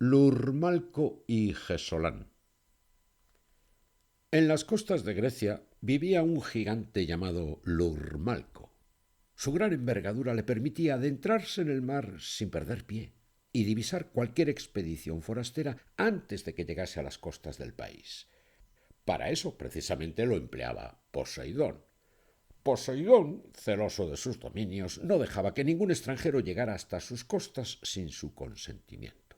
Lurmalco y Gesolán. En las costas de Grecia vivía un gigante llamado Lurmalco. Su gran envergadura le permitía adentrarse en el mar sin perder pie y divisar cualquier expedición forastera antes de que llegase a las costas del país. Para eso precisamente lo empleaba Poseidón. Poseidón, celoso de sus dominios, no dejaba que ningún extranjero llegara hasta sus costas sin su consentimiento.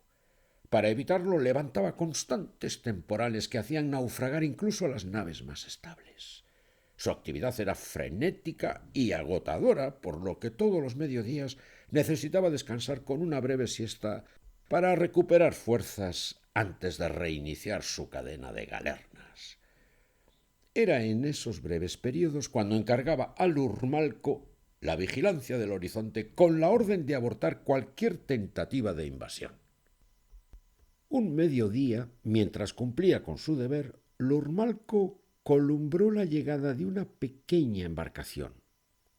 Para evitarlo, levantaba constantes temporales que hacían naufragar incluso las naves más estables. Su actividad era frenética y agotadora, por lo que todos los mediodías necesitaba descansar con una breve siesta para recuperar fuerzas antes de reiniciar su cadena de galernas. Era en esos breves periodos cuando encargaba al Lurmalco la vigilancia del horizonte con la orden de abortar cualquier tentativa de invasión. Un mediodía, mientras cumplía con su deber, Lurmalco columbró la llegada de una pequeña embarcación.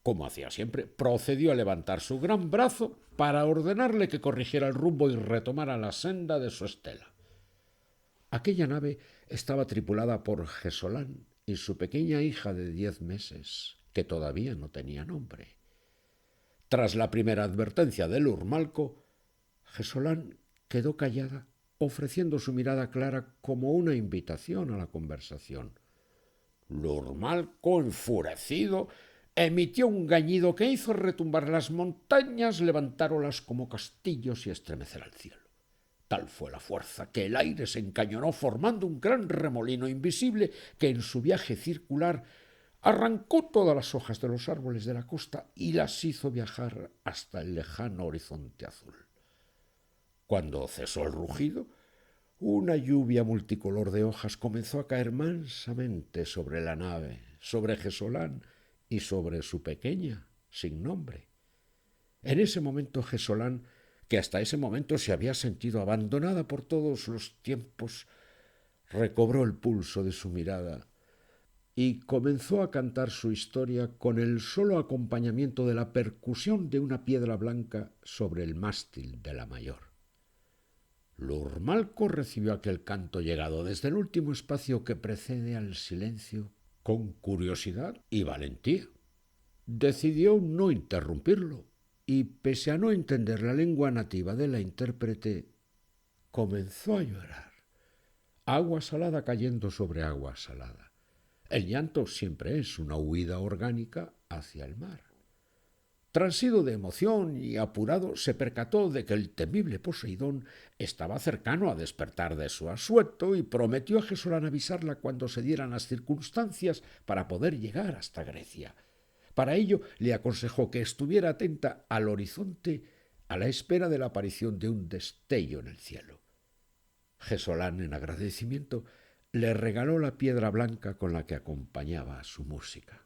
Como hacía siempre, procedió a levantar su gran brazo para ordenarle que corrigiera el rumbo y retomara la senda de su estela. Aquella nave estaba tripulada por Gesolán y su pequeña hija de 10 meses, que todavía no tenía nombre. Tras la primera advertencia de Lurmalco, Gesolán quedó callada, ofreciendo su mirada clara como una invitación a la conversación. Lurmalco, enfurecido, emitió un gañido que hizo retumbar las montañas, levantar olas como castillos y estremecer al cielo. Tal fue la fuerza que el aire se encañonó formando un gran remolino invisible que en su viaje circular arrancó todas las hojas de los árboles de la costa y las hizo viajar hasta el lejano horizonte azul. Cuando cesó el rugido, una lluvia multicolor de hojas comenzó a caer mansamente sobre la nave, sobre Gesolán y sobre su pequeña, sin nombre. En ese momento Gesolán, que hasta ese momento se había sentido abandonada por todos los tiempos, recobró el pulso de su mirada y comenzó a cantar su historia con el solo acompañamiento de la percusión de una piedra blanca sobre el mástil de la mayor. Lurmalco recibió aquel canto llegado desde el último espacio que precede al silencio con curiosidad y valentía. Decidió no interrumpirlo y, pese a no entender la lengua nativa de la intérprete, comenzó a llorar. Agua salada cayendo sobre agua salada. El llanto siempre es una huida orgánica hacia el mar. Transido de emoción y apurado, se percató de que el temible Poseidón estaba cercano a despertar de su asueto y prometió a Gesolán avisarla cuando se dieran las circunstancias para poder llegar hasta Grecia. Para ello le aconsejó que estuviera atenta al horizonte a la espera de la aparición de un destello en el cielo. Gesolán, en agradecimiento, le regaló la piedra blanca con la que acompañaba su música.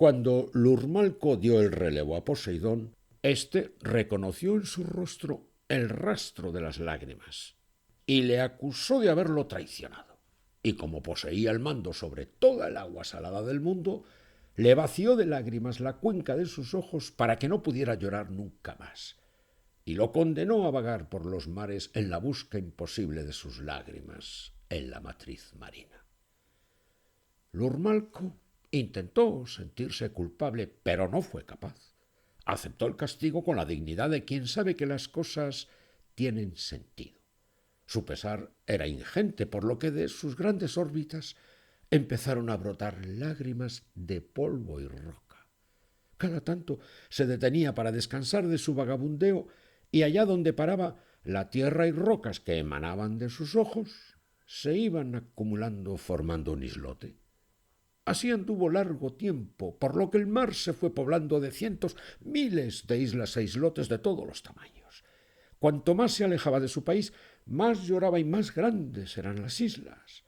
Cuando Lurmalco dio el relevo a Poseidón, éste reconoció en su rostro el rastro de las lágrimas y le acusó de haberlo traicionado. Y como poseía el mando sobre toda el agua salada del mundo, le vació de lágrimas la cuenca de sus ojos para que no pudiera llorar nunca más, y lo condenó a vagar por los mares en la busca imposible de sus lágrimas en la matriz marina. Lurmalco intentó sentirse culpable, pero no fue capaz. Aceptó el castigo con la dignidad de quien sabe que las cosas tienen sentido. Su pesar era ingente, por lo que de sus grandes órbitas empezaron a brotar lágrimas de polvo y roca. Cada tanto se detenía para descansar de su vagabundeo y allá donde paraba, la tierra y rocas que emanaban de sus ojos se iban acumulando formando un islote. Así anduvo largo tiempo, por lo que el mar se fue poblando de cientos, miles de islas e islotes de todos los tamaños. Cuanto más se alejaba de su país, más lloraba y más grandes eran las islas.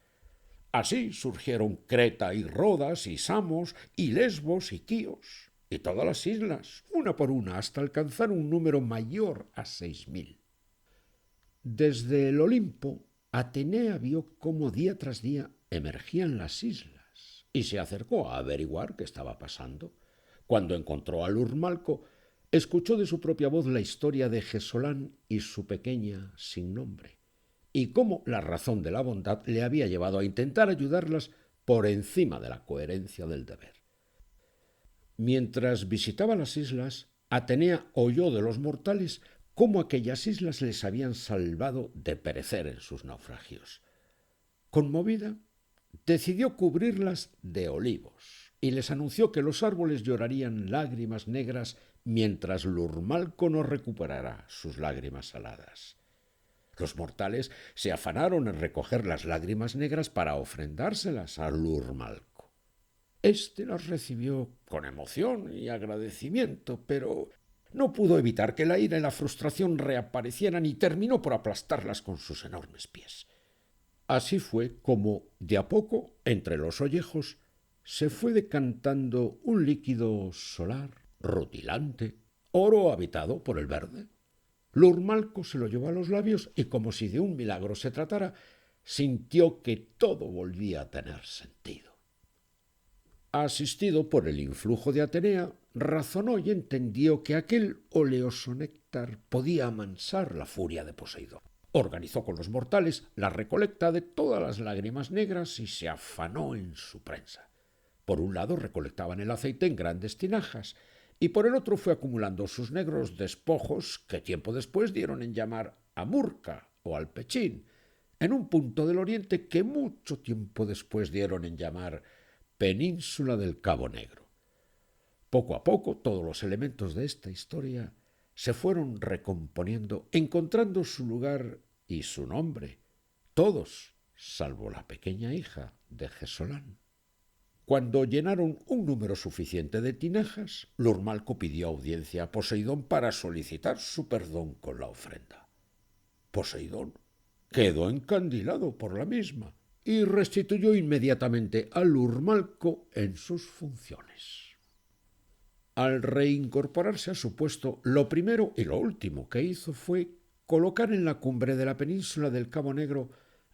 Así surgieron Creta y Rodas y Samos y Lesbos y Quíos, y todas las islas, una por una, hasta alcanzar un número mayor a 6000. Desde el Olimpo, Atenea vio cómo día tras día emergían las islas y se acercó a averiguar qué estaba pasando. Cuando encontró a Lurmalco, escuchó de su propia voz la historia de Gesolán y su pequeña sin nombre, y cómo la razón de la bondad le había llevado a intentar ayudarlas por encima de la coherencia del deber. Mientras visitaba las islas, Atenea oyó de los mortales cómo aquellas islas les habían salvado de perecer en sus naufragios. Conmovida, decidió cubrirlas de olivos y les anunció que los árboles llorarían lágrimas negras mientras Lurmalco no recuperara sus lágrimas saladas. Los mortales se afanaron en recoger las lágrimas negras para ofrendárselas a Lurmalco. Este las recibió con emoción y agradecimiento, pero no pudo evitar que la ira y la frustración reaparecieran y terminó por aplastarlas con sus enormes pies. Así fue como, de a poco, entre los ollejos, se fue decantando un líquido solar, rutilante, oro habitado por el verde. Lurmalco se lo llevó a los labios y, como si de un milagro se tratara, sintió que todo volvía a tener sentido. Asistido por el influjo de Atenea, razonó y entendió que aquel oleoso néctar podía amansar la furia de Poseidón. Organizó con los mortales la recolecta de todas las lágrimas negras y se afanó en su prensa. Por un lado recolectaban el aceite en grandes tinajas y por el otro fue acumulando sus negros despojos que tiempo después dieron en llamar Amurca o Alpechín, en un punto del oriente que mucho tiempo después dieron en llamar Península del Cabo Negro. Poco a poco todos los elementos de esta historia se fueron recomponiendo, encontrando su lugar y su nombre, todos, salvo la pequeña hija de Gesolán. Cuando llenaron un número suficiente de tinajas, Lurmalco pidió audiencia a Poseidón para solicitar su perdón con la ofrenda. Poseidón quedó encandilado por la misma y restituyó inmediatamente a Lurmalco en sus funciones. Al reincorporarse a su puesto, lo primero y lo último que hizo fue colocar en la cumbre de la península del Cabo Negro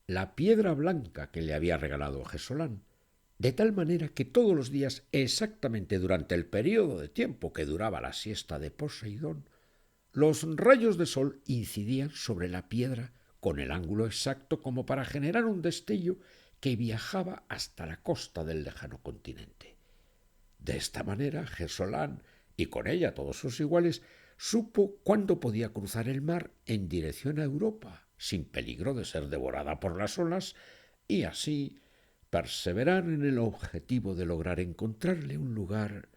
la piedra blanca que le había regalado Gesolán, de tal manera que todos los días, exactamente durante el período de tiempo que duraba la siesta de Poseidón, los rayos de sol incidían sobre la piedra con el ángulo exacto como para generar un destello que viajaba hasta la costa del lejano continente. De esta manera, Gesolán, y con ella todos sus iguales, supo cuándo podía cruzar el mar en dirección a Europa, sin peligro de ser devorada por las olas, y así perseverar en el objetivo de lograr encontrarle un lugar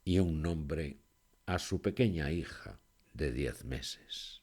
y un nombre a su pequeña hija de 10 meses.